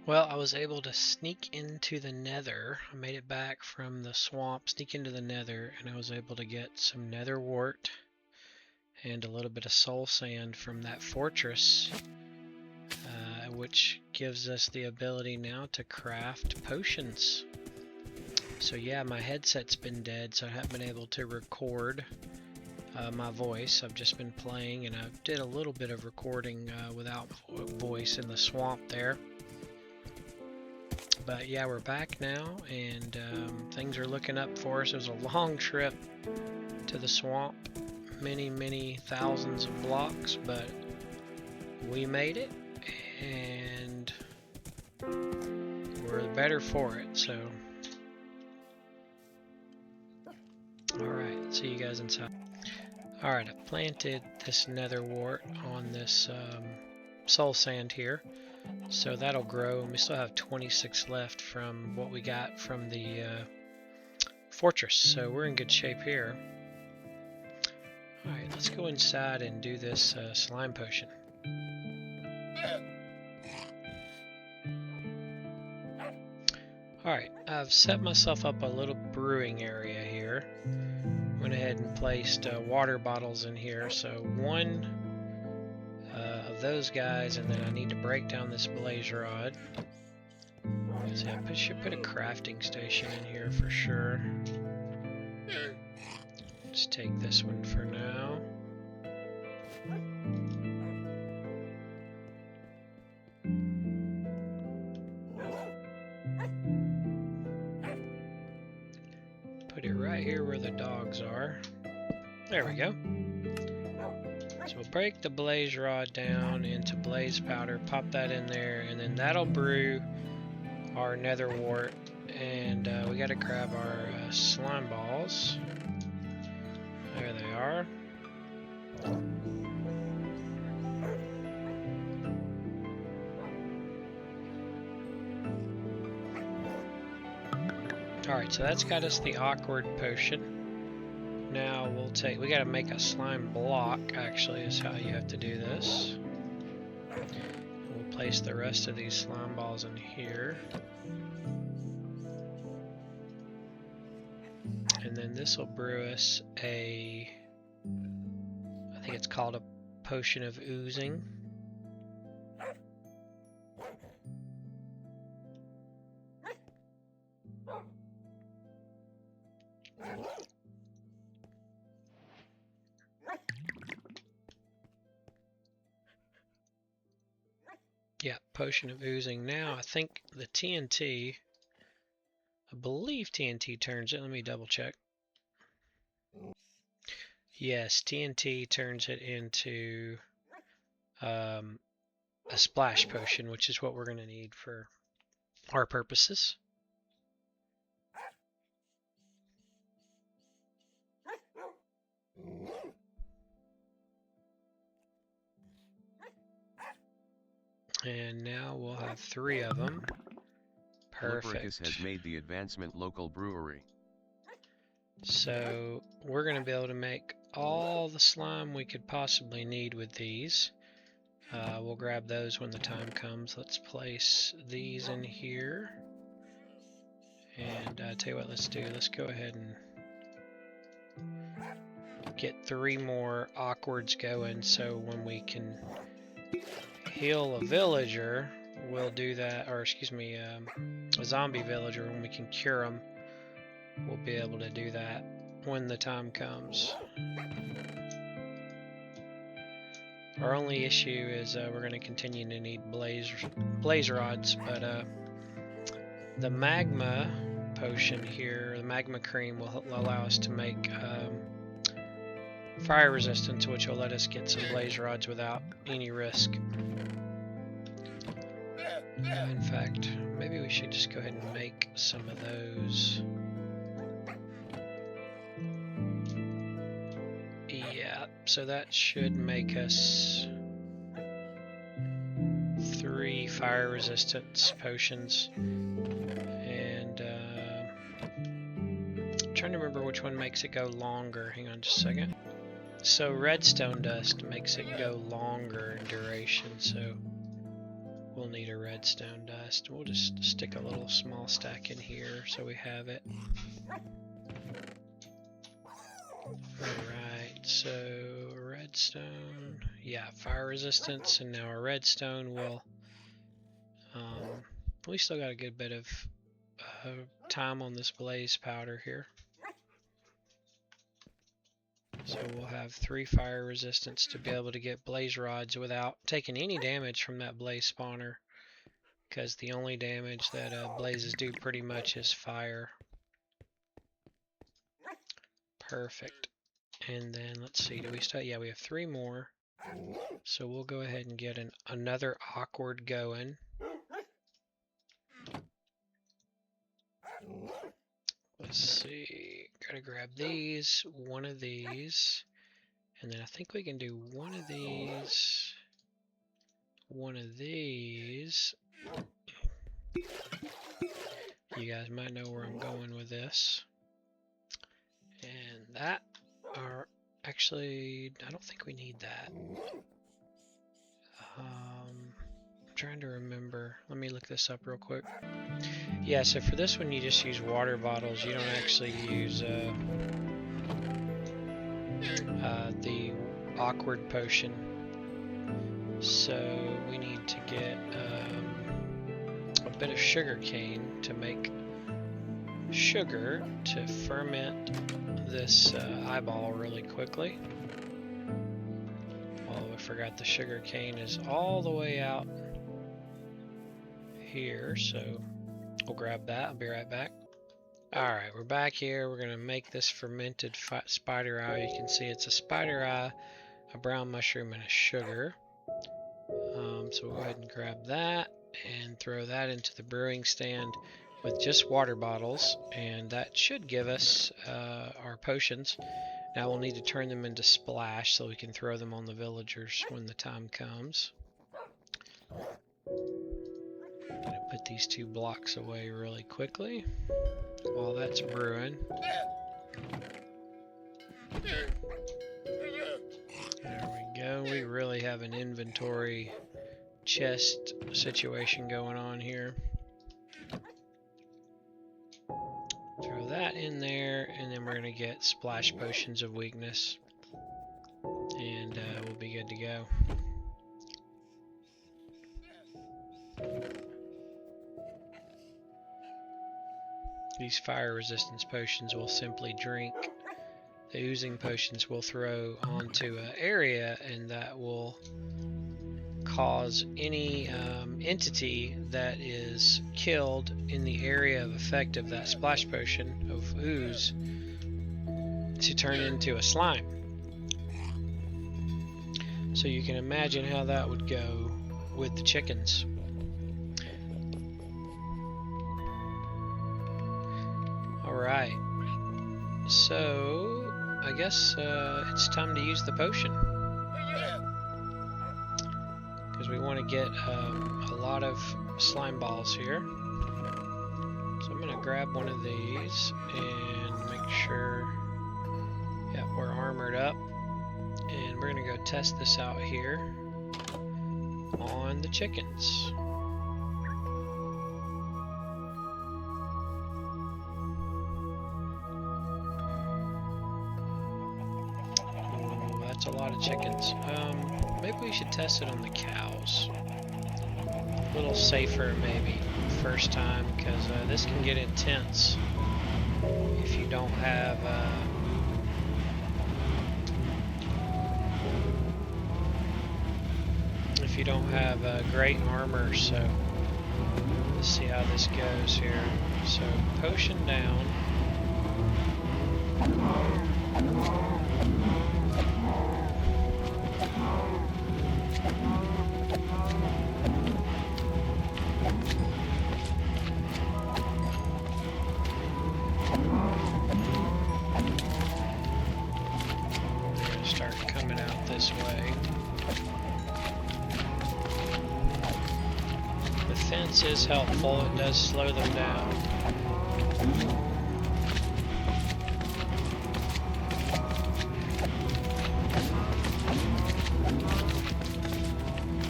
Speaker 1: Well, I was able to sneak into the nether. I made it back from the swamp, sneak into the nether, and I was able to get some nether wart and a little bit of soul sand from that fortress, which gives us the ability now to craft potions. So yeah, my headset's been dead, so I haven't been able to record my voice. I've just been playing, and I did a little bit of recording without voice in the swamp there. But yeah, we're back now, and things are looking up for us. It was a long trip to the swamp, many thousands of blocks, but we made it, and we're better for it. So, alright, see you guys inside. Alright, I planted this nether wart on this soul sand here. So that'll grow, and we still have 26 left from what we got from the fortress, so we're in good shape here. Alright, let's go inside and do this slime potion. Alright, I've set myself up a little brewing area here. Went ahead and placed water bottles in here, so one of those guys, and then I need to break down this blaze rod. So I should put a crafting station in here for sure. Let's take this one for now. put it right here where the dogs are. There we go. So we'll break the blaze rod down into blaze powder, pop that in there, and then that'll brew our nether wart. And we gotta grab our slime balls. There they are. Alright, so that's got us the awkward potion. Now we gotta make a slime block, actually, is how you have to do this. We'll place the rest of these slime balls in here. And then this will brew us I think it's called a potion of oozing. Yeah, potion of oozing. Now, I think the TNT, I believe TNT turns it. Let me double check. Yes, TNT turns it into a splash potion, which is what we're going to need for our purposes. And now we'll have 3 of them. Perfect.
Speaker 2: Has made the advancement local brewery.
Speaker 1: So we're going to be able to make all the slime we could possibly need with these. We'll grab those when the time comes. Let's place these in here. And tell you what, let's go ahead and get 3 more awkwards going, so when we can heal a villager, we'll do that, or excuse me, a zombie villager, when we can cure them, we'll be able to do that when the time comes. Our only issue is we're going to continue to need blaze rods, but the magma potion here, the magma cream, will allow us to make fire resistance, which will let us get some blaze rods without any risk. In fact, maybe we should just go ahead and make some of those. Yeah, so that should make us 3 fire resistance potions. And I'm trying to remember which one makes it go longer. Hang on just a second. So redstone dust makes it go longer in duration, so we'll need a redstone dust. We'll just stick a little small stack in here so we have it. Alright, so redstone, yeah, fire resistance, and now our redstone will, we still got a good bit of time on this blaze powder here. So we'll have 3 fire resistance to be able to get blaze rods without taking any damage from that blaze spawner, because the only damage that blazes do pretty much is fire. Perfect. And then let's see, do we start? Yeah, we have 3 more. So we'll go ahead and get another awkward going. Let's see, gotta grab these, one of these, and then I think we can do one of these, one of these. You guys might know where I'm going with this. And that, are actually, I don't think we need that. I'm trying to remember. Let me look this up real quick. Yeah, so for this one you just use water bottles. You don't actually use the awkward potion. So we need to get a bit of sugar cane to make sugar to ferment this eyeball really quickly. Oh, I forgot the sugar cane is all the way out here, so we'll grab that. I'll be right back. Alright, we're back here. We're going to make this fermented spider eye. You can see it's a spider eye, a brown mushroom, and a sugar. So we'll go ahead and grab that and throw that into the brewing stand with just water bottles, and that should give us our potions. Now we'll need to turn them into splash so we can throw them on the villagers when the time comes. I'm going to put these 2 blocks away really quickly while that's brewing. There we go. We really have an inventory chest situation going on here. Throw that in there, and then we're going to get splash potions of weakness, and we'll be good to go. These fire resistance potions we'll simply drink. The oozing potions we'll throw onto an area, and that will cause any entity that is killed in the area of effect of that splash potion of ooze to turn into a slime. So you can imagine how that would go with the chickens. Alright, so I guess it's time to use the potion, because we want to get a lot of slime balls here. So I'm going to grab one of these and make sure, yeah, we're armored up, and we're going to go test this out here on the chickens. That's a lot of chickens. Maybe we should test it on the cows. A little safer maybe first time, because this can get intense if you don't have great armor. So let's see how this goes here. So potion down. Start coming out this way. The fence is helpful, it does slow them down.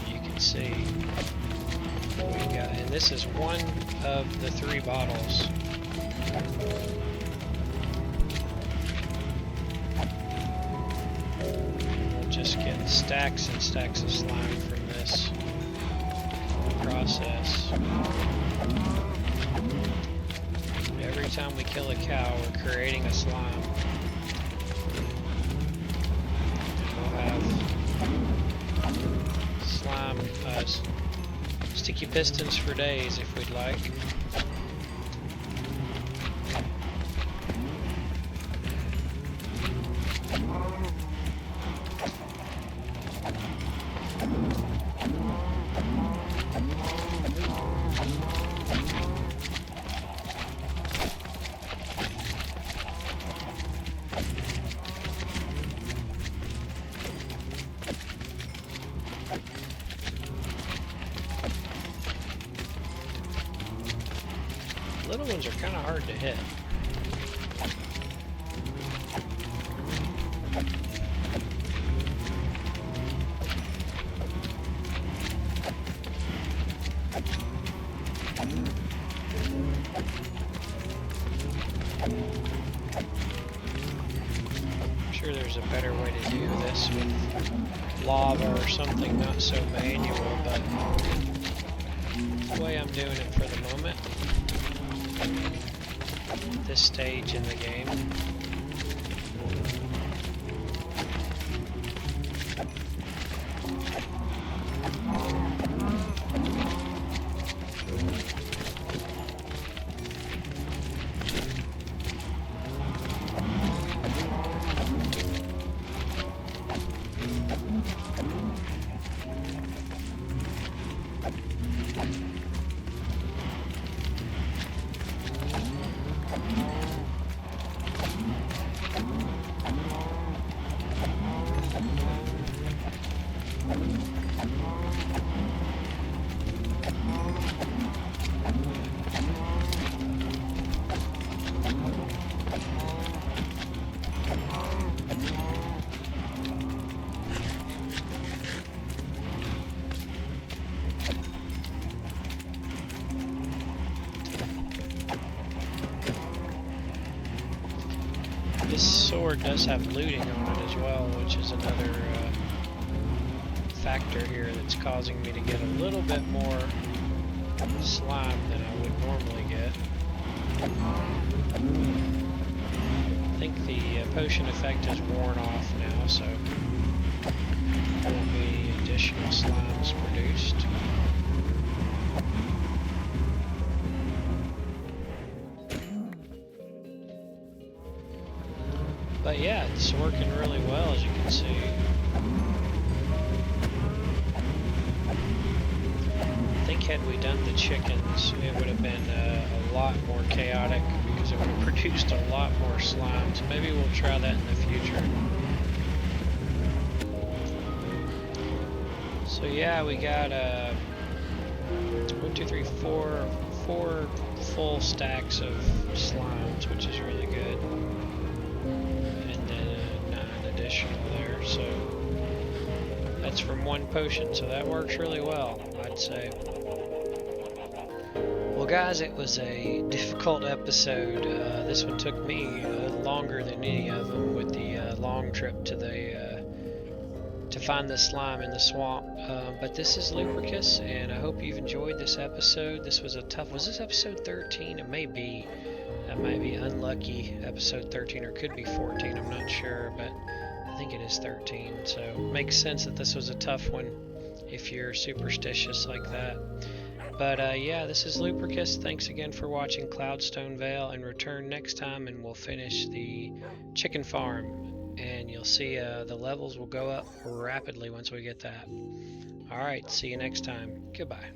Speaker 1: You can see what we got, and this is one of the 3 bottles. Just getting stacks and stacks of slime from this process. Every time we kill a cow, we're creating a slime. We'll have slime, sticky pistons for days if we'd like. Little ones are kind of hard to hit. I'm sure there's a better way to do this with lava or something, not so manual, but the way I'm doing it for the moment. This stage in the game. This sword does have looting on it as well, which is another factor here that's causing me to get a little bit more slime than I would normally get. I think the potion effect is worn off now, so there won't be any additional slimes produced. But yeah, it's working really well, as you can see. I think had we done the chickens, it would have been a lot more chaotic because it would have produced a lot more slimes. Maybe we'll try that in the future. So yeah, we got 1, 2, 3, 4 full stacks of slimes, which is really good. And then 9 additional there, so that's from 1 potion, so that works really well, I'd say. Well guys, it was a difficult episode. This one took me longer than any of them with the long trip to the to find the slime in the swamp. But this is Lubricus, and I hope you've enjoyed this episode. This was a tough. Was this episode 13? It may be. That might be unlucky. Episode 13, or could be 14. I'm not sure, but I think it is 13. So it makes sense that this was a tough one if you're superstitious like that. But yeah, this is Lubricus. Thanks again for watching Cloudstone Vale, and return next time and we'll finish the chicken farm. And you'll see the levels will go up rapidly once we get that. Alright, see you next time. Goodbye.